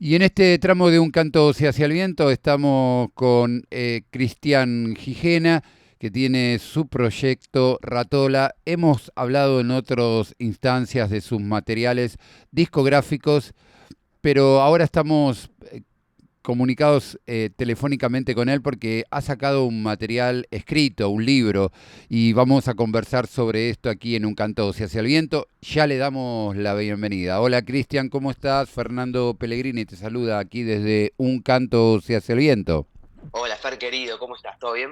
Y en este tramo de Un canto hacia el viento estamos con Cristian Gijena, que tiene su proyecto Ratola. Hemos hablado en otras instancias de sus materiales discográficos, pero ahora estamos comunicados telefónicamente con él porque ha sacado un material escrito, un libro, y vamos a conversar sobre esto aquí en Un canto hacia el viento. Ya le damos la bienvenida. Hola Cristian, ¿cómo estás? Fernando Pellegrini te saluda aquí desde Un canto hacia el viento. Hola, Fer querido, ¿cómo estás? ¿Todo bien?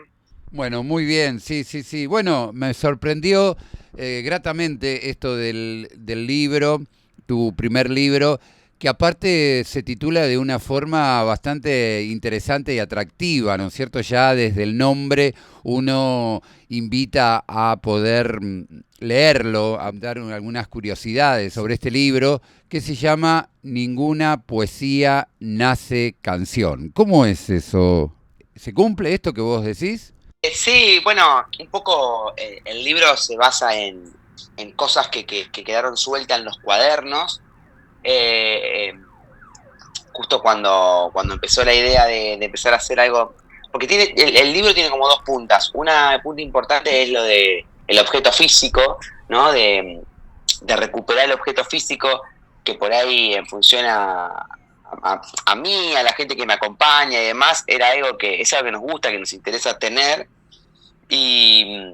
Bueno, muy bien, sí, sí, sí. Bueno, me sorprendió gratamente esto del libro, tu primer libro, que aparte se titula de una forma bastante interesante y atractiva, ¿no es cierto? Ya desde el nombre uno invita a poder leerlo, a dar algunas curiosidades sobre este libro que se llama Ninguna poesía nace canción. ¿Cómo es eso? ¿Se cumple esto que vos decís? Sí, bueno, un poco el libro se basa en cosas que quedaron sueltas en los cuadernos. Eh, eh, Justo cuando empezó la idea de empezar a hacer algo, porque el libro tiene como dos puntas. Una punta importante es lo de el objeto físico, ¿no? De recuperar el objeto físico, que por ahí en función a mí, a la gente que me acompaña y demás, era algo que es algo que nos gusta, que nos interesa tener. Y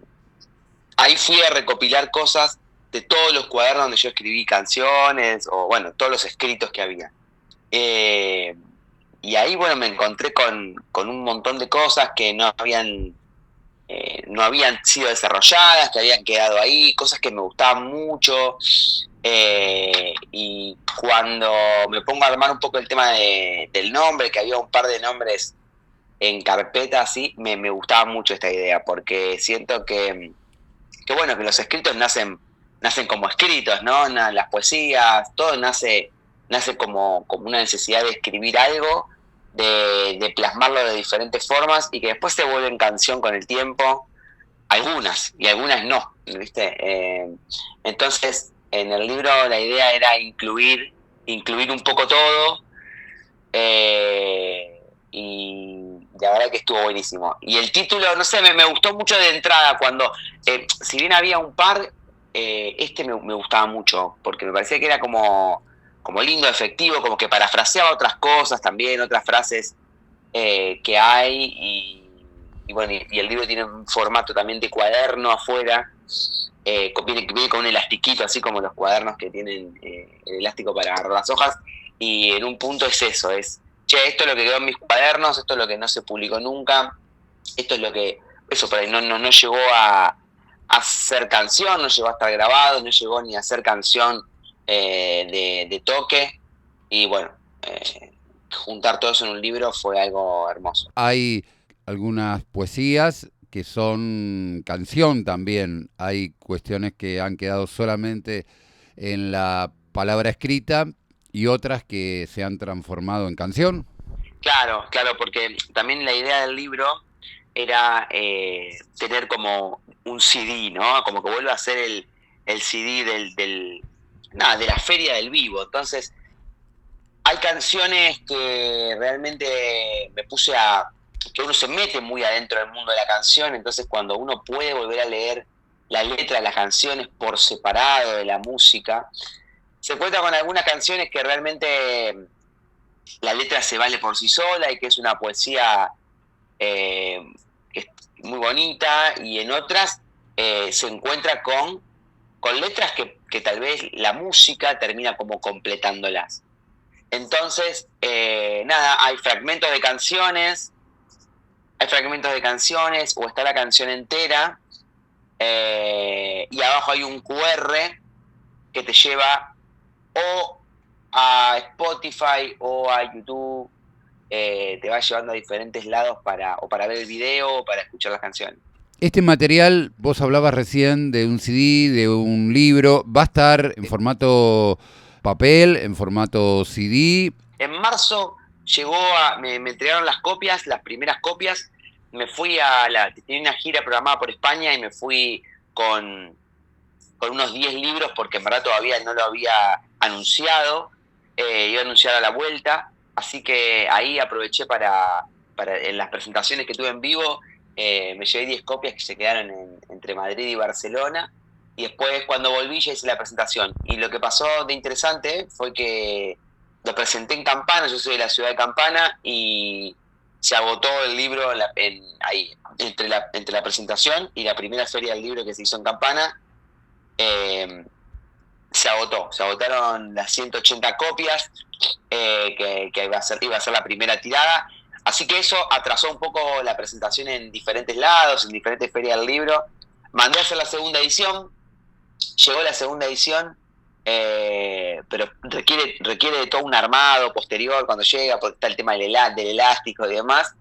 ahí fui a recopilar cosas de todos los cuadernos donde yo escribí canciones, o bueno, todos los escritos que había. Eh, y ahí, bueno, me encontré con un montón de cosas que no habían sido desarrolladas, que habían quedado ahí, cosas que me gustaban mucho. Y cuando me pongo a armar un poco el tema del nombre, que había un par de nombres en carpeta así, me gustaba mucho esta idea, porque siento que bueno, que los escritos nacen como escritos, ¿no? Las poesías, todo nace como una necesidad de escribir algo, de plasmarlo de diferentes formas y que después se vuelven canción con el tiempo, algunas y algunas no, ¿viste? Entonces, en el libro la idea era incluir un poco todo, y la verdad que estuvo buenísimo. Y el título, no sé, me gustó mucho de entrada cuando, si bien había un par, me gustaba mucho, porque me parecía que era como lindo, efectivo, como que parafraseaba otras cosas también, otras frases que hay, y bueno, y el libro tiene un formato también de cuaderno afuera, viene con un elastiquito, así como los cuadernos que tienen el elástico para agarrar las hojas, y en un punto es eso, che, esto es lo que quedó en mis cuadernos, esto es lo que no se publicó nunca, esto es lo que, eso por ahí no llegó a ser canción, no llegó a estar grabado, no llegó ni a ser canción de toque, y bueno, juntar todo eso en un libro fue algo hermoso. Hay algunas poesías que son canción también. Hay cuestiones que han quedado solamente en la palabra escrita y otras que se han transformado en canción. Claro, claro, porque también la idea del libro era tener como un CD, ¿no? Como que vuelva a ser el CD nada, de la feria del vivo. Entonces, hay canciones que realmente que uno se mete muy adentro del mundo de la canción, entonces cuando uno puede volver a leer la letra de las canciones por separado de la música, se encuentra con algunas canciones que realmente la letra se vale por sí sola y que es una poesía eh, que es muy bonita, y en otras se encuentra con letras que tal vez la música termina como completándolas. Entonces, nada, hay fragmentos de canciones o está la canción entera, y abajo hay un QR que te lleva o a Spotify o a YouTube, te va llevando a diferentes lados o para ver el video o para escuchar las canciones. Este material, vos hablabas recién de un CD, de un libro, va a estar en formato papel, en formato CD. En marzo me entregaron las copias, las primeras copias, me fui tenía una gira programada por España y me fui con, con unos 10 libros porque en verdad todavía no lo había anunciado, iba a anunciar a la vuelta, Así que ahí aproveché para en las presentaciones que tuve en vivo, me llevé 10 copias que se quedaron entre Madrid y Barcelona. Y después cuando volví ya hice la presentación. Y lo que pasó de interesante fue que lo presenté en Campana, yo soy de la ciudad de Campana, y se agotó el libro ahí, entre la presentación y la primera feria del libro que se hizo en Campana. eh, se agotaron las 180 copias, que iba a ser la primera tirada. Así que eso atrasó un poco la presentación en diferentes lados, en diferentes ferias del libro. Mandé a hacer la segunda edición, llegó la segunda edición, pero requiere de todo un armado posterior cuando llega, porque está el tema del elástico y demás.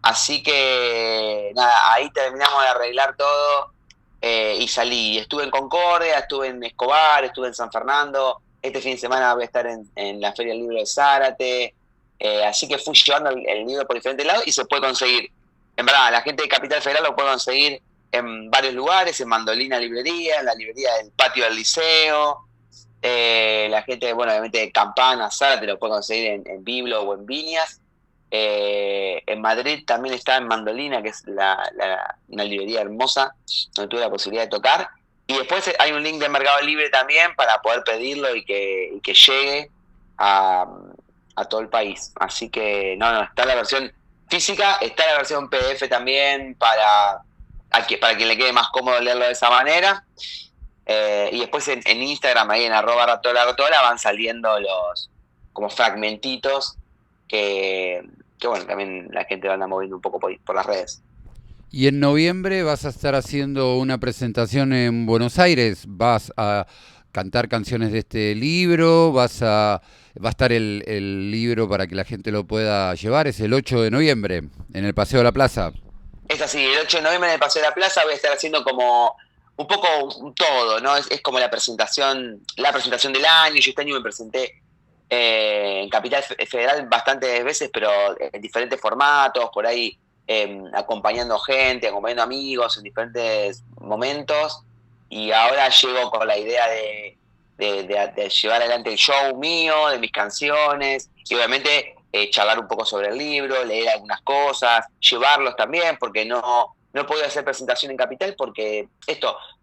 Así que nada, ahí terminamos de arreglar todo, y salí. Estuve en Concordia, estuve en Escobar, estuve en San Fernando. Este fin de semana voy a estar en la Feria del Libro de Zárate. Así que fui llevando el libro por diferentes lados y se puede conseguir. En verdad, la gente de Capital Federal lo puede conseguir en varios lugares, en Mandolina Librería, en la librería del Patio del Liceo. La gente, bueno, obviamente de Campana, Zárate lo puede conseguir en Biblo o en Viñas. En Madrid también está en Mandolina, que es una librería hermosa, donde tuve la posibilidad de tocar. Y después hay un link de Mercado Libre también para poder pedirlo y que llegue a todo el país. Así que, no, está la versión física, está la versión PDF también para quien le quede más cómodo leerlo de esa manera. Y después en Instagram, ahí en @ratola van saliendo los como fragmentitos que bueno, también la gente va a andar moviendo un poco por las redes. Y en noviembre vas a estar haciendo una presentación en Buenos Aires. Vas a cantar canciones de este libro. Va a estar el libro para que la gente lo pueda llevar. Es el 8 de noviembre en el Paseo de la Plaza. Es así, el 8 de noviembre en el Paseo de la Plaza voy a estar haciendo como un poco todo, ¿no? Es como la presentación del año. Yo este año me presenté en Capital Federal bastantes veces, pero en diferentes formatos, por ahí acompañando gente, acompañando amigos en diferentes momentos. Y ahora llego con la idea de llevar adelante el show mío, de mis canciones, y obviamente charlar un poco sobre el libro, leer algunas cosas, llevarlos también, porque no he podido hacer presentación en Capital porque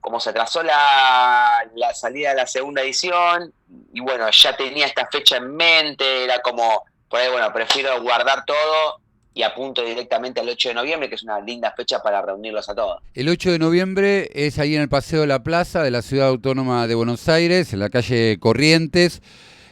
como se atrasó la salida de la segunda edición, y bueno, ya tenía esta fecha en mente, era como, por ahí, bueno, prefiero guardar todo y apunto directamente al 8 de noviembre, que es una linda fecha para reunirlos a todos. El 8 de noviembre es ahí en el Paseo de la Plaza de la Ciudad Autónoma de Buenos Aires, en la calle Corrientes.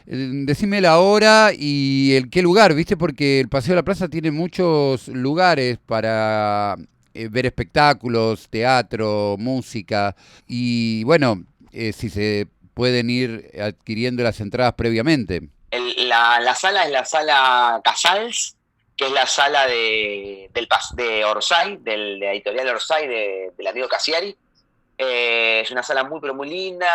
Decime la hora y el qué lugar, ¿viste? Porque el Paseo de la Plaza tiene muchos lugares para ver espectáculos, teatro, música. Y bueno, si se pueden ir adquiriendo las entradas previamente. La sala es la sala Casals, que es la sala de Orsay, de la editorial Orsay, del amigo Cassiari. Es una sala muy, pero muy linda,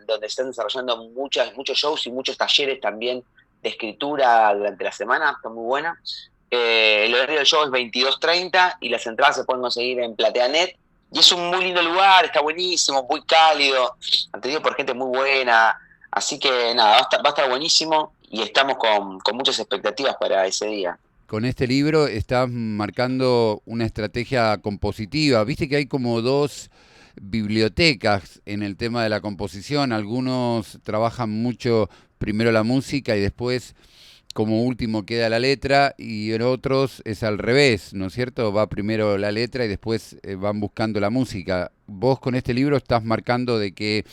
donde se están desarrollando muchos shows y muchos talleres también de escritura durante la semana. Está muy buena. El horario del show es 22:30 y las entradas se pueden conseguir en PlateaNet. Y es un muy lindo lugar, está buenísimo, muy cálido, atendido por gente muy buena. Así que nada, va a estar buenísimo y estamos con muchas expectativas para ese día. Con este libro estás marcando una estrategia compositiva. Viste que hay como dos bibliotecas en el tema de la composición. Algunos trabajan mucho primero la música y después como último queda la letra, y en otros es al revés, ¿no es cierto? Va primero la letra y después van buscando la música. Vos con este libro estás marcando de que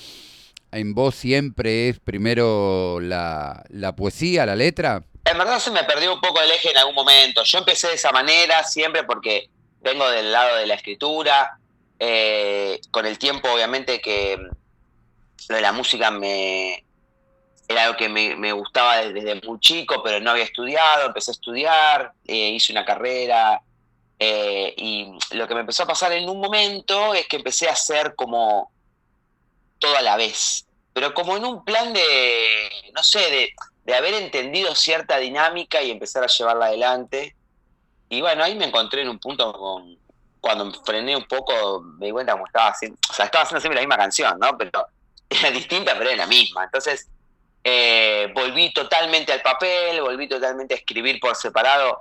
en vos siempre es primero la poesía, la letra. En verdad se me perdió un poco el eje en algún momento. Yo empecé de esa manera siempre porque vengo del lado de la escritura. Con el tiempo, obviamente, que lo de la música era algo que me gustaba desde muy chico, pero no había estudiado. Empecé a estudiar, hice una carrera, y lo que me empezó a pasar en un momento es que empecé a hacer como todo a la vez, pero como en un plan no sé, de haber entendido cierta dinámica y empezar a llevarla adelante. Y bueno, ahí me encontré en un punto cuando me frené un poco, me di cuenta cómo estaba haciendo, o sea, estaba haciendo siempre la misma canción, ¿no? Pero era distinta, pero era la misma. Entonces, Volví totalmente al papel, volví totalmente a escribir por separado,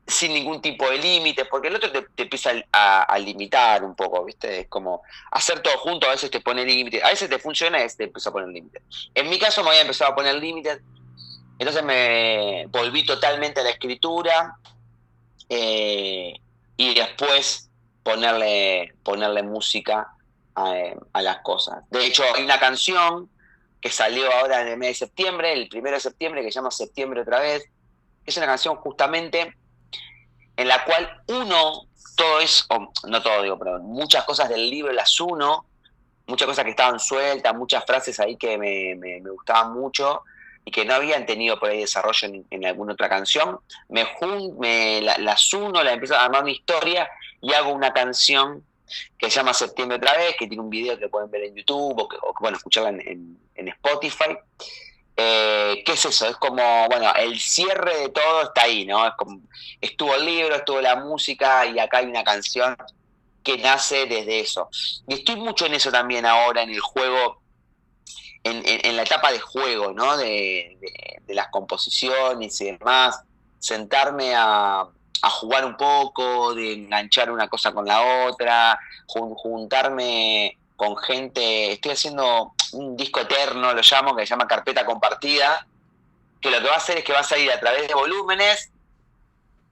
sin ningún tipo de límites, porque el otro te empieza a limitar un poco, ¿viste? Es como hacer todo junto, a veces te pone límites, a veces te funciona y a veces te empieza a poner límites. En mi caso me había empezado a poner límites, entonces me volví totalmente a la escritura, eh, y después ponerle música a las cosas. De hecho, hay una canción que salió ahora en el mes de septiembre, el 1 de septiembre, que se llama Septiembre otra vez. Es una canción justamente en la cual uno, todo es, no todo digo, pero muchas cosas del libro las uno, muchas cosas que estaban sueltas, muchas frases ahí que me gustaban mucho y que no habían tenido por ahí desarrollo en alguna otra canción, las uno, las empiezo a armar una historia y hago una canción que se llama Septiembre otra vez, que tiene un video que pueden ver en YouTube o bueno, escucharla en Spotify. ¿Qué es eso? Es como, bueno, el cierre de todo está ahí, ¿no? Es como, estuvo el libro, estuvo la música y acá hay una canción que nace desde eso. Y estoy mucho en eso también ahora, en el juego, en la etapa de juego, ¿no? De las composiciones y demás, sentarme a jugar un poco, de enganchar una cosa con la otra, juntarme con gente. Estoy haciendo un disco eterno, lo llamo, que se llama Carpeta Compartida, que lo que va a hacer es que va a salir a través de volúmenes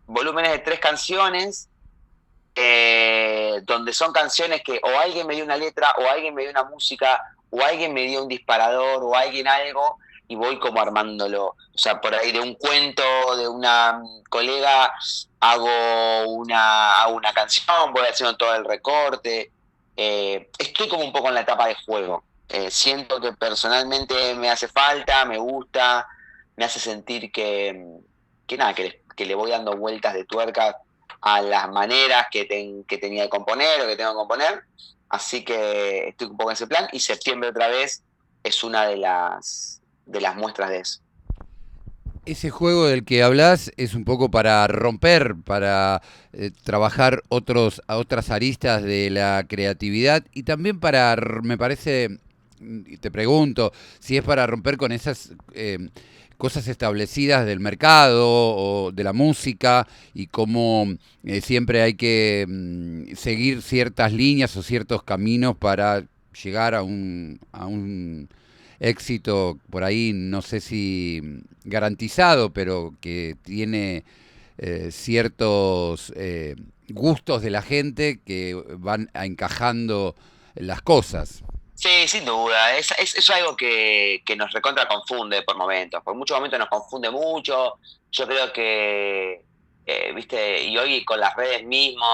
de 3 canciones, donde son canciones que o alguien me dio una letra, o alguien me dio una música, o alguien me dio un disparador, o alguien algo, y voy como armándolo. O sea, por ahí de un cuento de una colega hago una canción, voy haciendo todo el recorte. Estoy como un poco en la etapa de juego. Siento que personalmente me hace falta, me gusta, me hace sentir que nada, que le voy dando vueltas de tuerca a las maneras que tenía de componer o que tengo que componer. Así que estoy un poco en ese plan y septiembre otra vez es una de las muestras de eso. Ese juego del que hablas es un poco para romper, para trabajar a otras aristas de la creatividad y también para, me parece, y te pregunto, si es para romper con esas cosas establecidas del mercado o de la música y cómo siempre hay que seguir ciertas líneas o ciertos caminos para llegar a un éxito por ahí, no sé si garantizado, pero que tiene ciertos gustos de la gente que van encajando las cosas. Sí, sin duda. Eso es algo que nos recontra confunde por momentos. Por muchos momentos nos confunde mucho. Yo creo que, viste, y hoy con las redes mismo,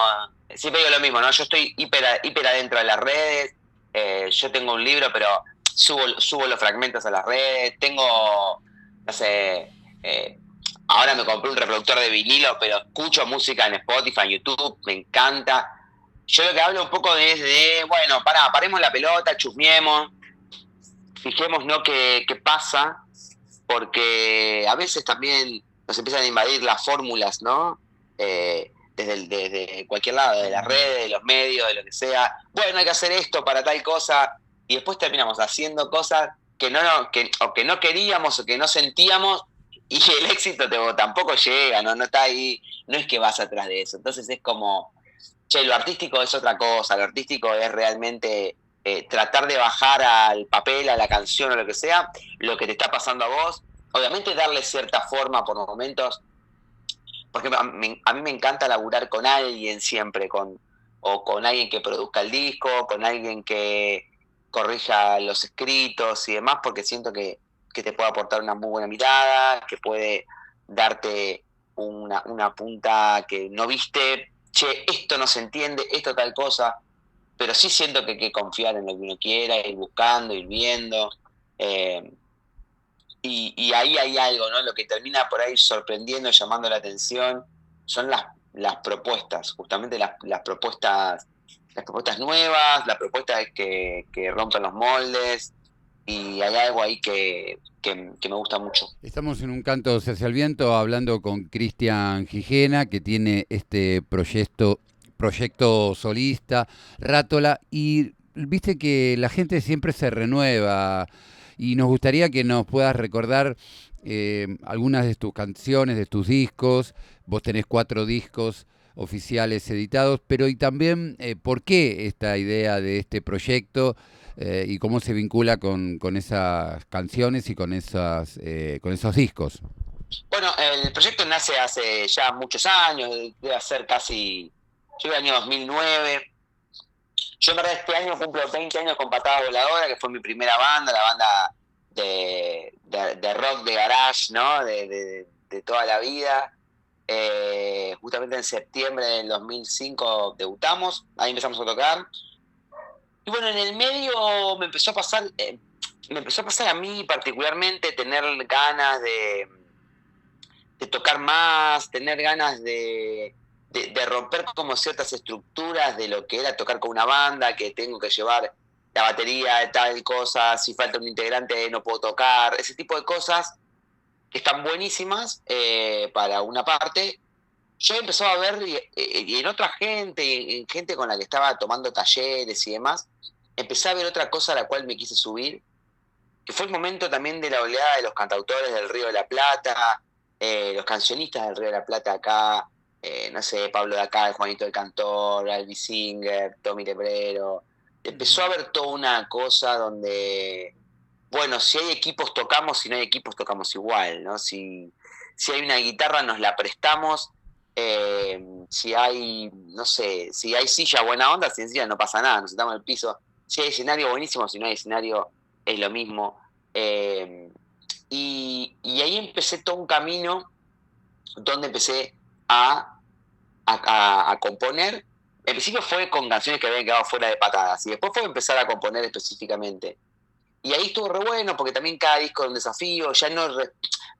siempre digo lo mismo, ¿no? Yo estoy hiper adentro de las redes. Yo tengo un libro, pero subo los fragmentos a las redes. Tengo, no sé, ahora me compré un reproductor de vinilo, pero escucho música en Spotify, en YouTube, me encanta. Yo lo que hablo un poco es bueno, paremos la pelota, chusmiemos, fijemos, ¿no? qué pasa, porque a veces también nos empiezan a invadir las fórmulas, ¿no? Desde cualquier lado, de las redes, de los medios, de lo que sea. Bueno, hay que hacer esto para tal cosa, y después terminamos haciendo cosas o que no queríamos o que no sentíamos, y el éxito tampoco llega, ¿no? No está ahí, no es que vas atrás de eso. Entonces es como, che, lo artístico es otra cosa, lo artístico es realmente tratar de bajar al papel, a la canción o lo que sea, lo que te está pasando a vos. Obviamente darle cierta forma por momentos, porque a mí me encanta laburar con alguien siempre, o con alguien que produzca el disco, con alguien que corrija los escritos y demás, porque siento que te puede aportar una muy buena mirada, que puede darte una punta que no viste, che, esto no se entiende, esto tal cosa, pero sí siento que hay que confiar en lo que uno quiera, ir buscando, ir viendo, eh, y ahí hay algo, ¿no? Lo que termina por ahí sorprendiendo, llamando la atención, son las propuestas, justamente las propuestas nuevas, las propuestas que rompen los moldes, y hay algo ahí que me gusta mucho. Estamos en un canto hacia el viento hablando con Cristian Gijena, que tiene este proyecto solista, Rátola, y viste que la gente siempre se renueva y nos gustaría que nos puedas recordar algunas de tus canciones, de tus discos. Vos tenés 4 discos oficiales editados, pero y también por qué esta idea de este proyecto y cómo se vincula con esas canciones y con esos discos. Bueno, el proyecto nace hace ya muchos años, debe ser casi, yo el año 2009. Yo en verdad este año cumplo 20 años con Patada Voladora, que fue mi primera banda, la banda de rock de garage, ¿no? De toda la vida. Justamente en septiembre del 2005 debutamos, ahí empezamos a tocar. Y bueno, en el medio me empezó a pasar a mí particularmente tener ganas de tocar más, tener ganas de romper como ciertas estructuras de lo que era tocar con una banda, que tengo que llevar la batería de tal cosa, si falta un integrante no puedo tocar, ese tipo de cosas que están buenísimas para una parte. Yo empezaba a ver y en otra gente, y en gente con la que estaba tomando talleres y demás, empecé a ver otra cosa a la cual me quise subir, que fue el momento también de la oleada de los cantautores del Río de la Plata, los cancionistas del Río de la Plata acá, no sé, Pablo de acá, Juanito el Cantor, Albi Singer, Tommy Lebrero. Empezó a haber toda una cosa donde, bueno, si hay equipos tocamos, si no hay equipos tocamos igual, ¿no? Si hay una guitarra nos la prestamos, si hay, no sé, si hay silla buena onda, si hay silla no pasa nada, nos sentamos en el piso. Si hay escenario buenísimo, si no hay escenario es lo mismo. Y ahí empecé todo un camino donde empecé a componer. En principio fue con canciones que habían quedado fuera de patadas y después fue empezar a componer específicamente. Y ahí estuvo re bueno porque también cada disco es un desafío, ya no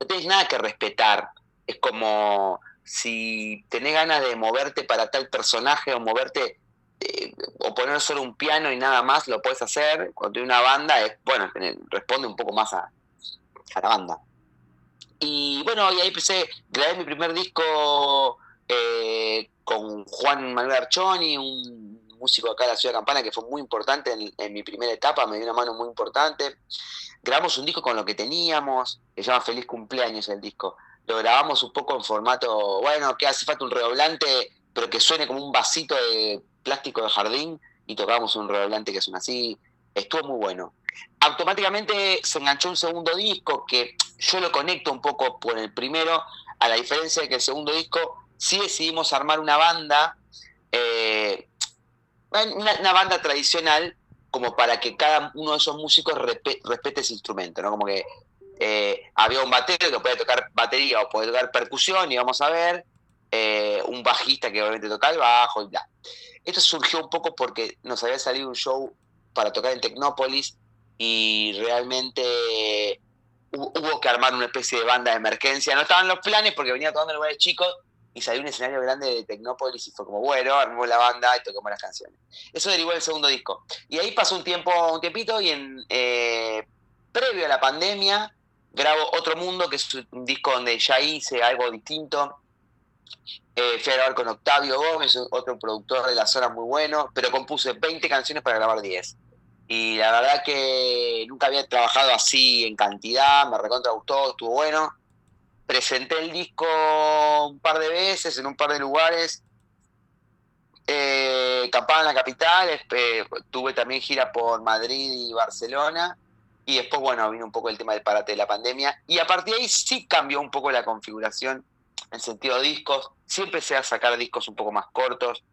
tenés nada que respetar. Es como si tenés ganas de moverte para tal personaje o moverte o poner solo un piano y nada más, lo puedes hacer. Cuando tienes una banda, bueno, responde un poco más a la banda. Y bueno, y ahí empecé, grabé mi primer disco con Juan Manuel Archoni, un músico acá de la ciudad de Campana que fue muy importante en mi primera etapa, me dio una mano muy importante. Grabamos un disco con lo que teníamos, que se llama Feliz Cumpleaños el disco. Lo grabamos un poco en formato, bueno, que hace falta un redoblante, pero que suene como un vasito de plástico de jardín, y tocábamos un redoblante que suena así. Estuvo muy bueno. Automáticamente se enganchó un segundo disco que yo lo conecto un poco con el primero, a la diferencia de que el segundo disco sí decidimos armar una banda, una banda tradicional, como para que cada uno de esos músicos respete ese instrumento, ¿no? Como que había un batero que podía tocar batería o podía tocar percusión, y vamos a ver, un bajista que obviamente toca el bajo y bla. Esto surgió un poco porque nos había salido un show para tocar en Tecnópolis y realmente hubo que armar una especie de banda de emergencia. No estaban los planes porque venía tocando en lugares chicos y salió un escenario grande de Tecnópolis y fue como, bueno, armamos la banda y tocamos las canciones. Eso derivó del segundo disco. Y ahí pasó un tiempito y previo a la pandemia grabo Otro Mundo, que es un disco donde ya hice algo distinto. Fui a grabar con Octavio Gómez, otro productor de la zona muy bueno, pero compuse 20 canciones para grabar 10. Y la verdad que nunca había trabajado así en cantidad, me recontra gustó, estuvo bueno. Presenté el disco un par de veces en un par de lugares, acá en la capital, tuve también gira por Madrid y Barcelona, y después, bueno, vino un poco el tema del parate de la pandemia, y a partir de ahí sí cambió un poco la configuración en sentido de discos. Sí empecé a sacar discos un poco más cortos,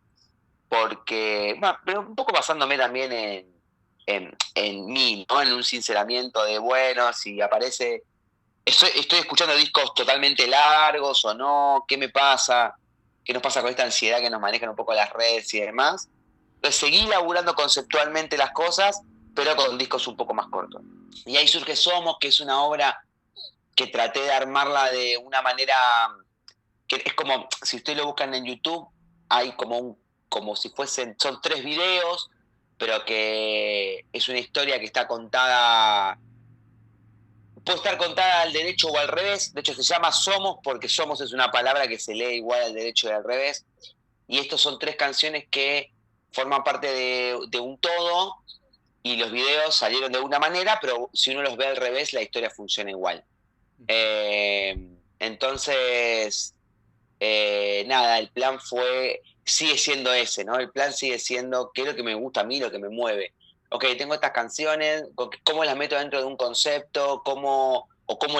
porque, bueno, pero un poco basándome también en mí, ¿no? En un sinceramiento de, bueno, si aparece, estoy escuchando discos totalmente largos o no, ¿qué me pasa? ¿Qué nos pasa con esta ansiedad que nos manejan un poco las redes y demás? Entonces seguí laburando conceptualmente las cosas, pero con discos un poco más cortos. Y ahí surge Somos, que es una obra que traté de armarla de una manera que es como, si ustedes lo buscan en YouTube, hay como si fuesen, son 3 videos, pero que es una historia que está contada, puede estar contada al derecho o al revés. De hecho se llama Somos porque Somos es una palabra que se lee igual al derecho y al revés. Y estos son 3 canciones que forman parte de un todo, y los videos salieron de una manera, pero si uno los ve al revés, la historia funciona igual. Entonces, nada, el plan sigue siendo ese, ¿no? El plan sigue siendo qué es lo que me gusta a mí, lo que me mueve. Ok, tengo estas canciones, ¿cómo las meto dentro de un concepto? ¿Cómo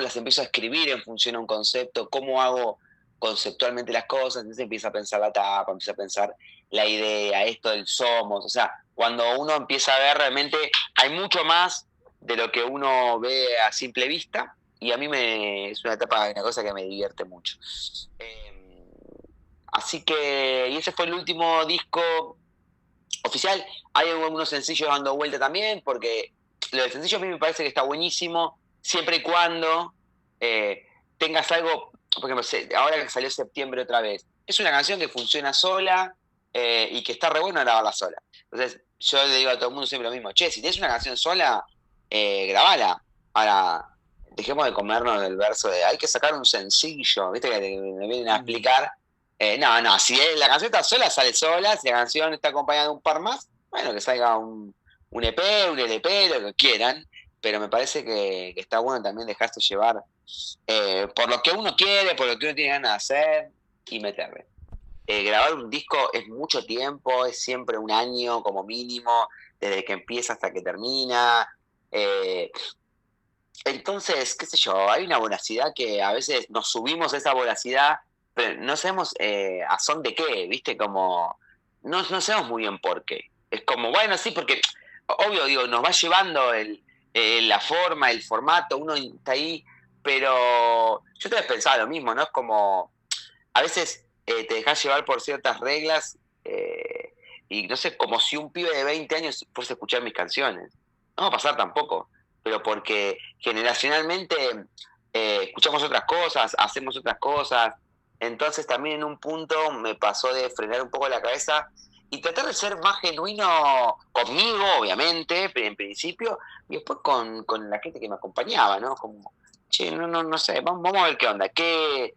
las empiezo a escribir en función a un concepto? ¿Cómo hago conceptualmente las cosas? Entonces empieza a pensar la tapa, empieza a pensar la idea, esto del somos. O sea, cuando uno empieza a ver realmente, hay mucho más de lo que uno ve a simple vista, y a mí es una etapa, una cosa que me divierte mucho. Así que, y ese fue el último disco oficial. Hay algunos sencillos dando vuelta también, porque lo del sencillo a mí me parece que está buenísimo, siempre y cuando tengas algo, por ejemplo, ahora que salió Septiembre otra vez, es una canción que funciona sola y que está re bueno grabarla sola. Entonces, yo le digo a todo el mundo siempre lo mismo, che, si tienes una canción sola, grabala. Ahora, dejemos de comernos del verso de hay que sacar un sencillo, ¿viste? Que me vienen a explicar. No, si la canción está sola, sale sola. Si la canción está acompañada de un par más, bueno, que salga un EP, un LP, lo que quieran. Pero me parece que está bueno también dejarse llevar por lo que uno quiere, por lo que uno tiene ganas de hacer y meterle. Grabar un disco es mucho tiempo, es siempre un año como mínimo, desde que empieza hasta que termina. Eh, entonces, qué sé yo, hay una voracidad que a veces nos subimos a esa voracidad, pero no sabemos a son de qué, ¿viste? Como, no sabemos muy bien por qué. Es como, bueno, sí, porque, obvio, digo, nos va llevando la forma, el formato, uno está ahí, pero yo te he pensado lo mismo, ¿no? Es como, a veces te dejas llevar por ciertas reglas y no sé, como si un pibe de 20 años fuese a escuchar mis canciones. No va a pasar tampoco, pero porque generacionalmente escuchamos otras cosas, hacemos otras cosas. Entonces también en un punto me pasó de frenar un poco la cabeza y tratar de ser más genuino conmigo, obviamente, pero en principio, y después con la gente que me acompañaba, ¿no? Como, che, no sé, vamos a ver qué onda, qué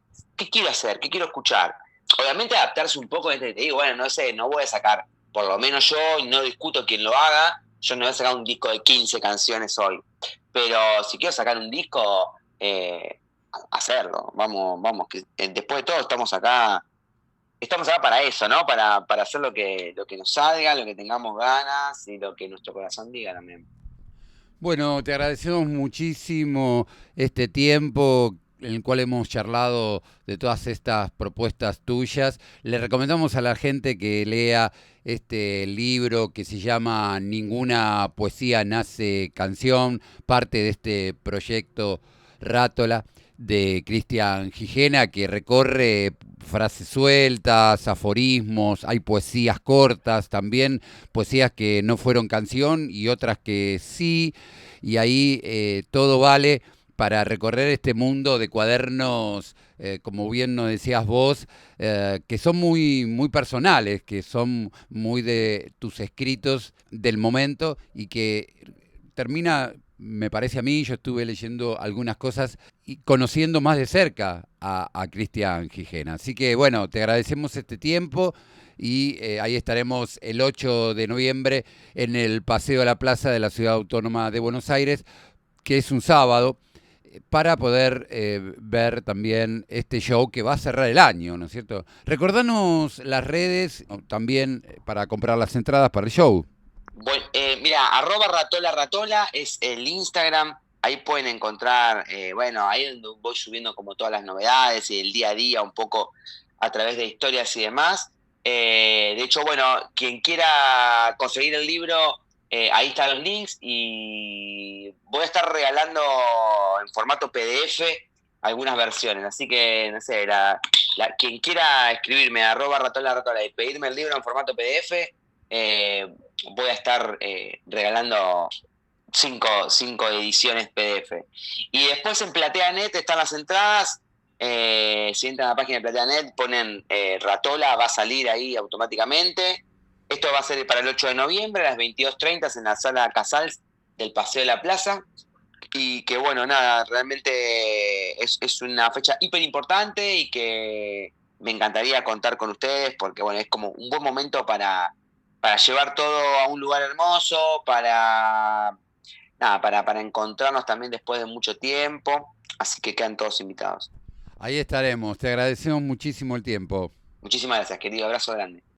quiero hacer, qué quiero escuchar. Obviamente adaptarse un poco, te digo, bueno, no sé, no voy a sacar, por lo menos yo, y no discuto quien lo haga, yo no voy a sacar un disco de 15 canciones hoy. Pero si quiero sacar un disco, hacerlo. Vamos, que después de todo estamos acá para eso, ¿no? Para hacer lo que nos salga, lo que tengamos ganas y lo que nuestro corazón diga también. Bueno, te agradecemos muchísimo este tiempo en el cual hemos charlado de todas estas propuestas tuyas. Le recomendamos a la gente que lea este libro que se llama Ninguna poesía nace canción, parte de este proyecto Rátola de Cristian Gijena, que recorre frases sueltas, aforismos, hay poesías cortas también, poesías que no fueron canción y otras que sí, y ahí todo vale para recorrer este mundo de cuadernos, como bien nos decías vos, que son muy personales, que son muy de tus escritos del momento y que termina, me parece a mí, yo estuve leyendo algunas cosas y conociendo más de cerca a Cristian Gijena. Así que bueno, te agradecemos este tiempo y ahí estaremos el 8 de noviembre en el Paseo de la Plaza de la Ciudad Autónoma de Buenos Aires, que es un sábado, para poder ver también este show que va a cerrar el año, ¿no es cierto? Recordanos las redes también para comprar las entradas para el show. Bueno, mira, @ratola es el Instagram. Ahí pueden encontrar, bueno, ahí es donde voy subiendo como todas las novedades y el día a día un poco a través de historias y demás. De hecho, bueno, quien quiera conseguir el libro, ahí están los links y voy a estar regalando en formato PDF algunas versiones. Así que, no sé, quien quiera escribirme @ratola y pedirme el libro en formato PDF, voy a estar regalando cinco ediciones PDF. Y después en PlateaNet están las entradas. Si entran a la página de PlateaNet, ponen Ratola, va a salir ahí automáticamente. Esto va a ser para el 8 de noviembre a las 22:30 en la sala Casals del Paseo de la Plaza. Y que bueno, nada, realmente es una fecha hiper importante y que me encantaría contar con ustedes porque bueno, es como un buen momento para llevar todo a un lugar hermoso, para, nada, para encontrarnos también después de mucho tiempo. Así que quedan todos invitados. Ahí estaremos. Te agradecemos muchísimo el tiempo. Muchísimas gracias, querido. Abrazo grande.